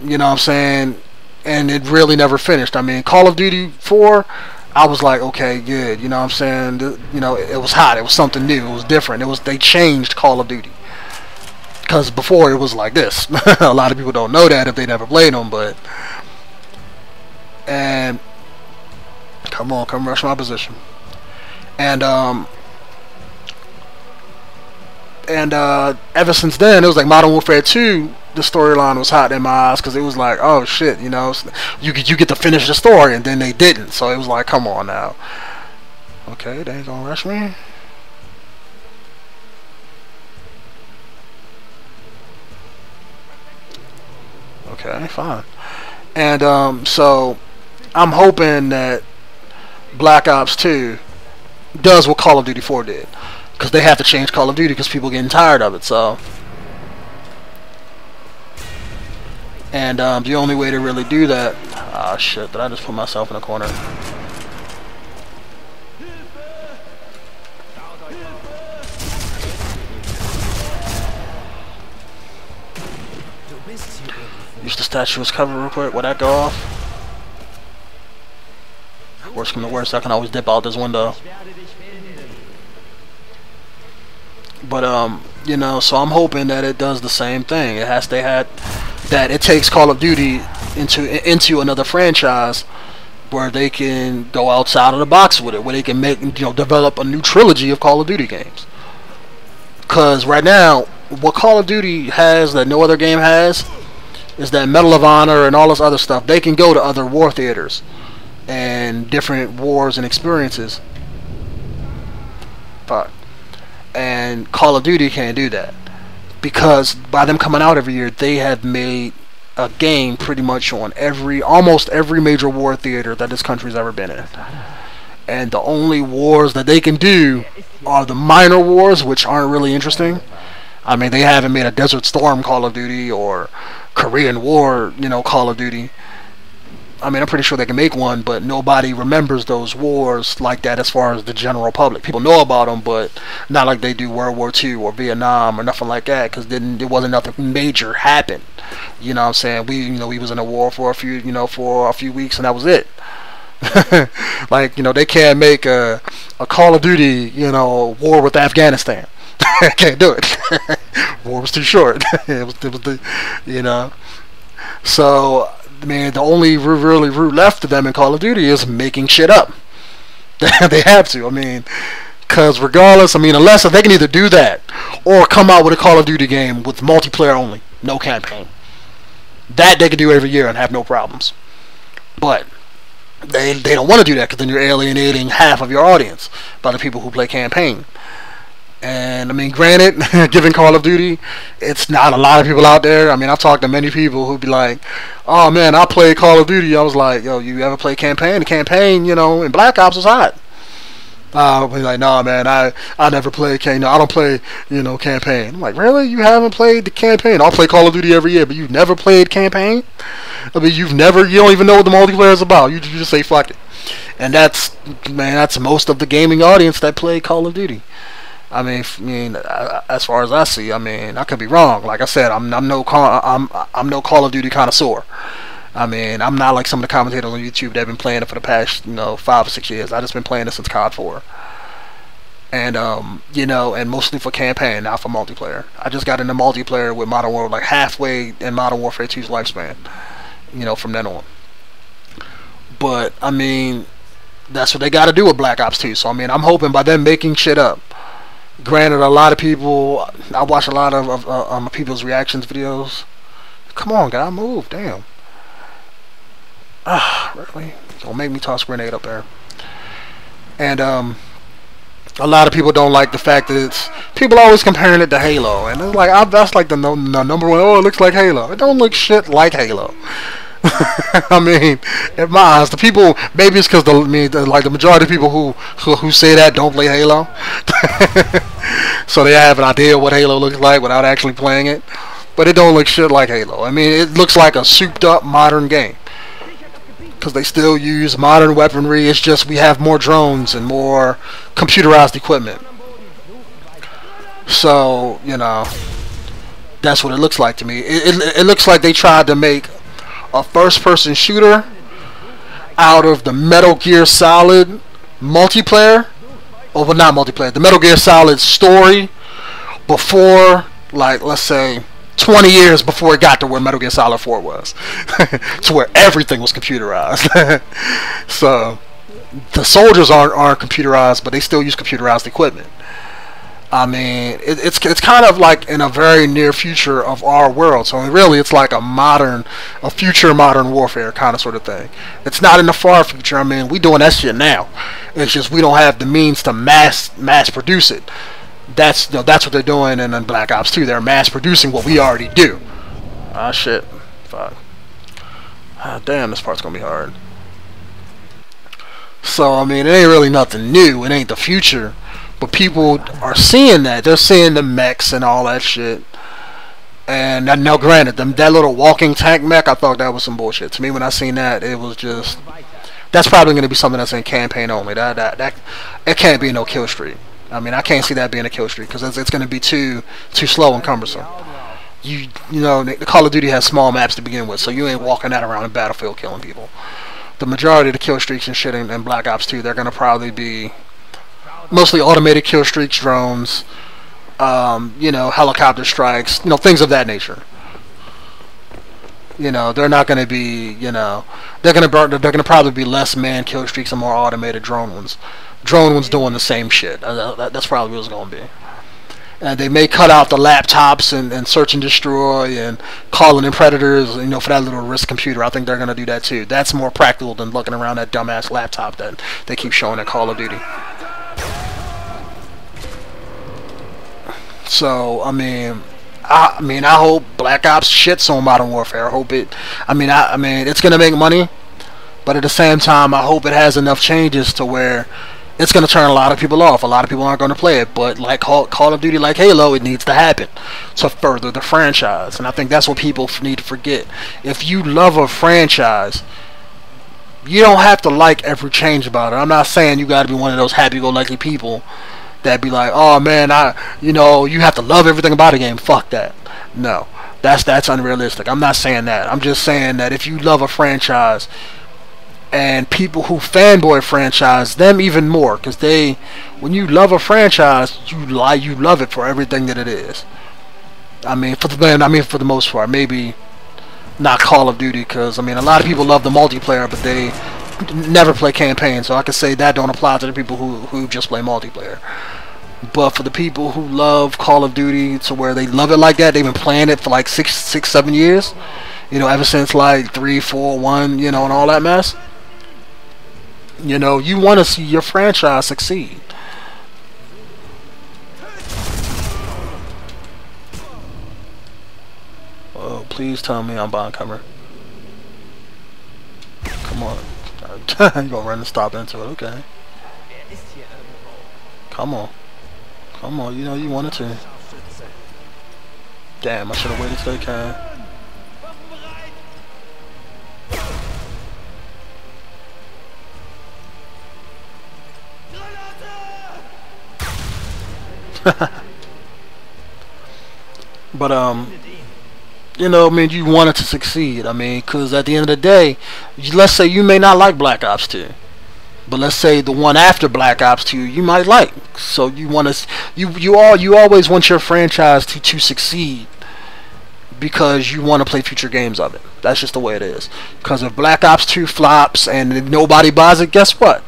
You know what I'm saying? And it really never finished. I mean, Call of Duty 4, I was like, okay, good. You know what I'm saying? You know, it was hot. It was something new. It was different. They changed Call of Duty. Because before it was like this. A lot of people don't know that if they never played them, but... And... Come rush my position. And ever since then, it was like Modern Warfare 2, the storyline was hot in my eyes, because it was like, oh shit, you know, you get to finish the story, and then they didn't, so it was like, come on now. Okay, they ain't gonna rush me. Okay, fine. And so I'm hoping that Black Ops 2 does what Call of Duty 4 did, because they have to change Call of Duty because people are getting tired of it. So, and the only way to really do that, ah shit, did I just put myself in a corner? Use the statue's cover real quick. Would that go off? Worst come to worst, I can always dip out this window. But you know, so I'm hoping that it does the same thing. It has that it takes Call of Duty into another franchise where they can go outside of the box with it, where they can make, you know, develop a new trilogy of Call of Duty games. Because right now, what Call of Duty has that no other game has is that Medal of Honor and all this other stuff. They can go to other war theaters and different wars and experiences. Fuck. And Call of Duty can't do that, because by them coming out every year, they have made a game pretty much on almost every major war theater that this country's ever been in. And the only wars that they can do are the minor wars, which aren't really interesting. I mean, they haven't made a Desert Storm Call of Duty or Korean War, you know, Call of Duty. I mean, I'm pretty sure they can make one, but nobody remembers those wars like that as far as the general public. People know about them, but not like they do World War II or Vietnam or nothing like that, because there wasn't nothing major happen. You know what I'm saying? We was in a war for a few weeks, and that was it. Like, you know, they can't make a Call of Duty, you know, war with Afghanistan. Can't do it. War was too short. it was the, you know. So, I mean, the only really route left to them in Call of Duty is making shit up. They have to. I mean, because regardless, I mean, unless they can either do that or come out with a Call of Duty game with multiplayer only, no campaign. That they could do every year and have no problems. But they don't want to do that, because then you're alienating half of your audience by the people who play campaign. And I mean, granted, given Call of Duty, it's not a lot of people out there. I mean, I've talked to many people who'd be like, "Oh man, I play Call of Duty." I was like, "Yo, you ever play campaign? The campaign, you know, in Black Ops was hot." I'll be like, "Nah, man, I never play campaign. I don't play, you know, campaign." I'm like, "Really? You haven't played the campaign? I'll play Call of Duty every year, but you've never played campaign? I mean, you don't even know what the multiplayer is about. You just say fuck it." And that's most of the gaming audience that play Call of Duty. I mean, as far as I see, I mean, I could be wrong. Like I said, I'm no Call of Duty connoisseur. I mean, I'm not like some of the commentators on YouTube that have been playing it for the past, you know, 5 or 6 years. I just been playing it since COD 4, and you know, and mostly for campaign, not for multiplayer. I just got into multiplayer with Modern Warfare, like halfway in Modern Warfare 2's lifespan, you know, from then on. But I mean, that's what they got to do with Black Ops 2. So I mean, I'm hoping by them making shit up. Granted, a lot of people, I watch a lot of people's reactions videos. Come on, guy, move, damn. Ah, really? Don't make me toss a grenade up there. And a lot of people don't like the fact that people are always comparing it to Halo, and it's like, that's like the number one. Oh, it looks like Halo. It don't look shit like Halo. I mean, in my eyes, the people, maybe it's because the majority of people who say that don't play Halo, so they have an idea what Halo looks like without actually playing it. But it don't look shit like Halo. I mean, it looks like a souped up modern game, because they still use modern weaponry. It's just we have more drones and more computerized equipment. So, you know, that's what it looks like to me. It looks like they tried to make a first-person shooter out of the Metal Gear Solid multiplayer, or well, not multiplayer, the Metal Gear Solid story before, like, let's say 20 years before it got to where Metal Gear Solid 4 was, to where everything was computerized. So the soldiers aren't computerized, but they still use computerized equipment. I mean, it's kind of like in a very near future of our world. So really, it's like a future modern warfare kind of sort of thing. It's not in the far future. I mean, we doing that shit now. It's just we don't have the means to mass produce it. That's what they're doing in Black Ops 2. They're mass producing what we already do. Ah shit, fuck. Ah, damn, this part's gonna be hard. So I mean, it ain't really nothing new. It ain't the future. But people are seeing that. They're seeing the mechs and all that shit. And now, granted, that little walking tank mech, I thought that was some bullshit. To me, when I seen that, it was just... That's probably going to be something that's in campaign only. That it can't be no kill streak. I mean, I can't see that being a kill streak because it's going to be too slow and cumbersome. You know, the Call of Duty has small maps to begin with, so you ain't walking that around in Battlefield killing people. The majority of the kill streaks and shit in Black Ops 2, they're going to probably be mostly automated kill streaks, drones, you know, helicopter strikes, you know, things of that nature. You know, they're not going to be, you know, they're going to probably be less man kill streaks and more automated drone ones. Drone ones doing the same shit. That's probably what it's going to be. And they may cut out the laptops and search and destroy and calling in predators, you know, for that little wrist computer. I think they're going to do that too. That's more practical than looking around that dumbass laptop that they keep showing at Call of Duty. So I mean, I hope Black Ops shits on Modern Warfare. I hope it. I mean, it's gonna make money, but at the same time, I hope it has enough changes to where it's gonna turn a lot of people off. A lot of people aren't gonna play it. But like Call of Duty, like Halo, it needs to happen to further the franchise. And I think that's what people need to forget. If you love a franchise, you don't have to like every change about it. I'm not saying you got to be one of those happy-go-lucky people that be like, oh man, you have to love everything about a game. Fuck that. No, that's unrealistic. I'm not saying that. I'm just saying that if you love a franchise, and people who fanboy franchise, them even more, because when you love a franchise, you love it for everything that it is. I mean, for the most part, maybe not Call of Duty, because I mean, a lot of people love the multiplayer, but they never play campaign, so I could say that don't apply to the people who just play multiplayer. But for the people who love Call of Duty to where they love it like that, they've been playing it for like 7 years, you know, ever since like 3, 4, 1, you know, and all that mess. You know, you want to see your franchise succeed. Oh, please tell me I'm bond cover. Come on. You're gonna run and stop into it, okay. Come on. Come on, you know you wanted to. Damn, I should have waited till they can. But you know, I mean, you wanted to succeed. I mean, because at the end of the day, let's say you may not like Black Ops 2, but let's say the one after Black Ops 2 you might like. So you want to, you always want your franchise to succeed because you want to play future games of it. That's just the way it is. Because if Black Ops 2 flops and nobody buys it, guess what?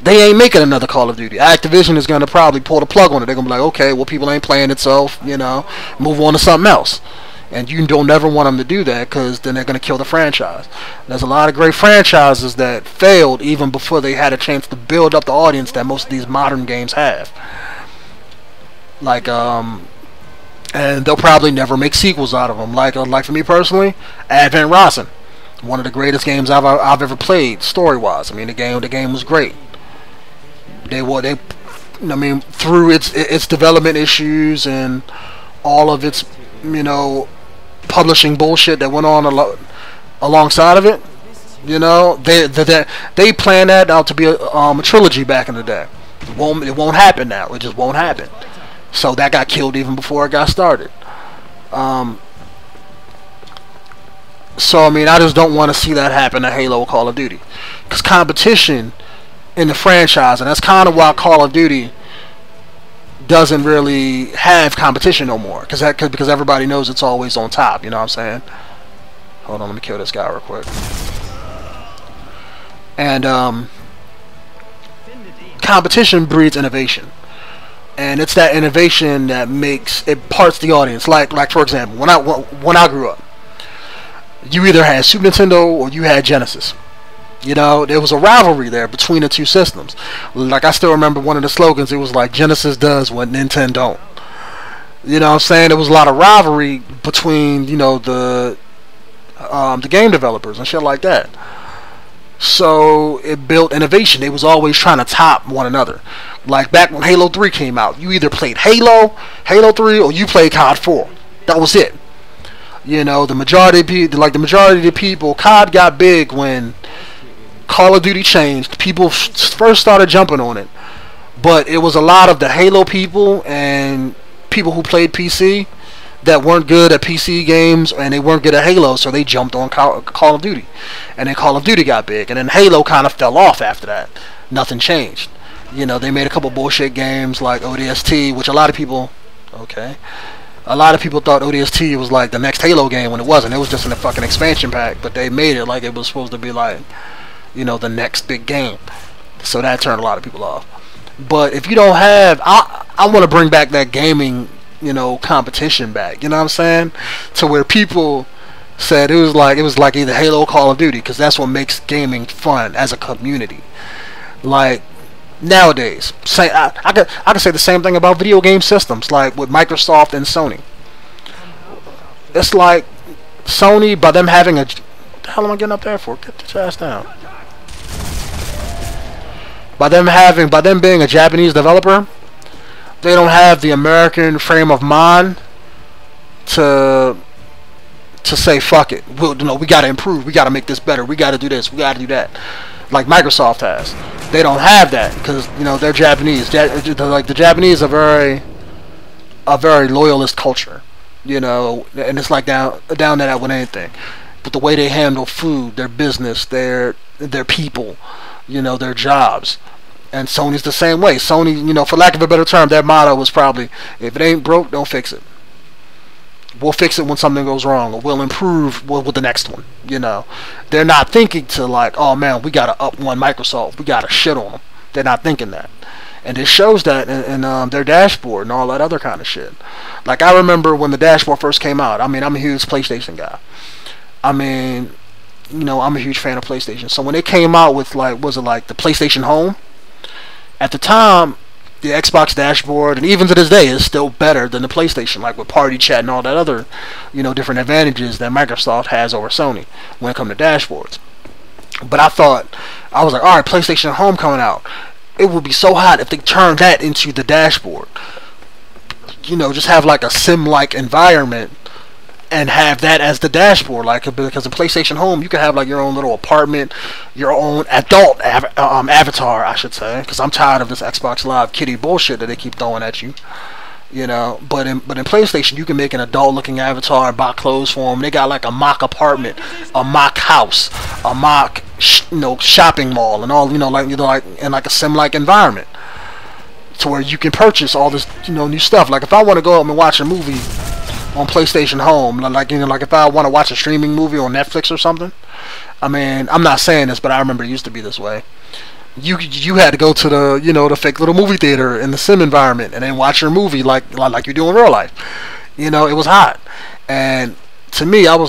They ain't making another Call of Duty. Activision is going to probably pull the plug on it. They're going to be like, okay, well, people ain't playing it, so, you know, move on to something else. And you don't ever want them to do that because then they're going to kill the franchise. There's a lot of great franchises that failed even before they had a chance to build up the audience that most of these modern games have. Like, and they'll probably never make sequels out of them. Like for me personally, Advent Rising, one of the greatest games I've ever played story-wise. I mean, the game was great. I mean, through its development issues and all of its, you know, publishing bullshit that went on alongside of it, you know, they planned that out to be a trilogy back in the day. It won't happen now. It just won't happen. So that got killed even before it got started. So I mean, I just don't want to see that happen to Halo or Call of Duty, because competition in the franchise, and that's kind of why Call of Duty doesn't really have competition no more, because everybody knows it's always on top. You know what I'm saying? Hold on, let me kill this guy real quick. And competition breeds innovation, and it's that innovation that makes it parts the audience. Like for example, when I grew up, you either had Super Nintendo or you had Genesis. You know, there was a rivalry there between the two systems. Like, I still remember one of the slogans, it was like, Genesis does what Nintendo don't. You know what I'm saying? There was a lot of rivalry between, you know, the game developers and shit like that. So it built innovation. They was always trying to top one another. Like back when Halo 3 came out, you either played Halo 3, or you played COD 4. That was it. You know, the majority of the people, COD got big when Call of Duty changed. People first started jumping on it, but it was a lot of the Halo people and people who played PC that weren't good at PC games, and they weren't good at Halo, so they jumped on Call of Duty, and then Call of Duty got big, and then Halo kind of fell off after that. Nothing changed. You know, they made a couple bullshit games like ODST, which a lot of people thought ODST was like the next Halo game, when it wasn't. It was just in a fucking expansion pack, but they made it like it was supposed to be like, you know, the next big game. So that turned a lot of people off. But if you don't have, I want to bring back that gaming, you know, competition back. You know what I'm saying? To where people said it was like either Halo or Call of Duty, because that's what makes gaming fun as a community. Like nowadays, I could say the same thing about video game systems, like with Microsoft and Sony. It's like Sony, by them having what the hell am I getting up there for? Get your ass down. By them being a Japanese developer, they don't have the American frame of mind to say fuck it. We gotta improve. We gotta make this better. We gotta do this. We gotta do that. Like Microsoft has. They don't have that because, you know, they're Japanese. Like the Japanese are a very loyalist culture. You know, and it's like down to that with anything. But the way they handle food, their business, their people, you know, their jobs. And Sony's the same way. Sony, you know, for lack of a better term, their motto was probably, if it ain't broke, don't fix it. We'll fix it when something goes wrong, or we'll improve with the next one. You know, they're not thinking to like, oh man, we gotta up one Microsoft, we gotta shit on them. They're not thinking that, and it shows that in their dashboard and all that other kind of shit. Like I remember when the dashboard first came out. I mean, I'm a huge PlayStation guy. I mean, you know, I'm a huge fan of PlayStation. So when they came out with like, was it like the PlayStation Home? At the time, the Xbox dashboard, and even to this day, is still better than the PlayStation, like with party chat and all that other, you know, different advantages that Microsoft has over Sony when it comes to dashboards. But I was like, alright, PlayStation Home coming out. It would be so hot if they turned that into the dashboard. You know, just have like a sim-like environment and have that as the dashboard, like, because in PlayStation Home you can have like your own little apartment, your own adult avatar, I should say, because I'm tired of this Xbox Live kitty bullshit that they keep throwing at you. You know, but in PlayStation you can make an adult-looking avatar and buy clothes for them. They got like a mock apartment, a mock house, a mock shopping mall, and all, you know, like in like a sim-like environment, to where you can purchase all this, you know, new stuff. Like if I want to go up and watch a movie on PlayStation Home, like, you know, like if I want to watch a streaming movie on Netflix or something, I mean, I'm not saying this, but I remember it used to be this way. You had to go to the, you know, the fake little movie theater in the sim environment and then watch your movie like you do in real life. You know, it was hot, and to me, I was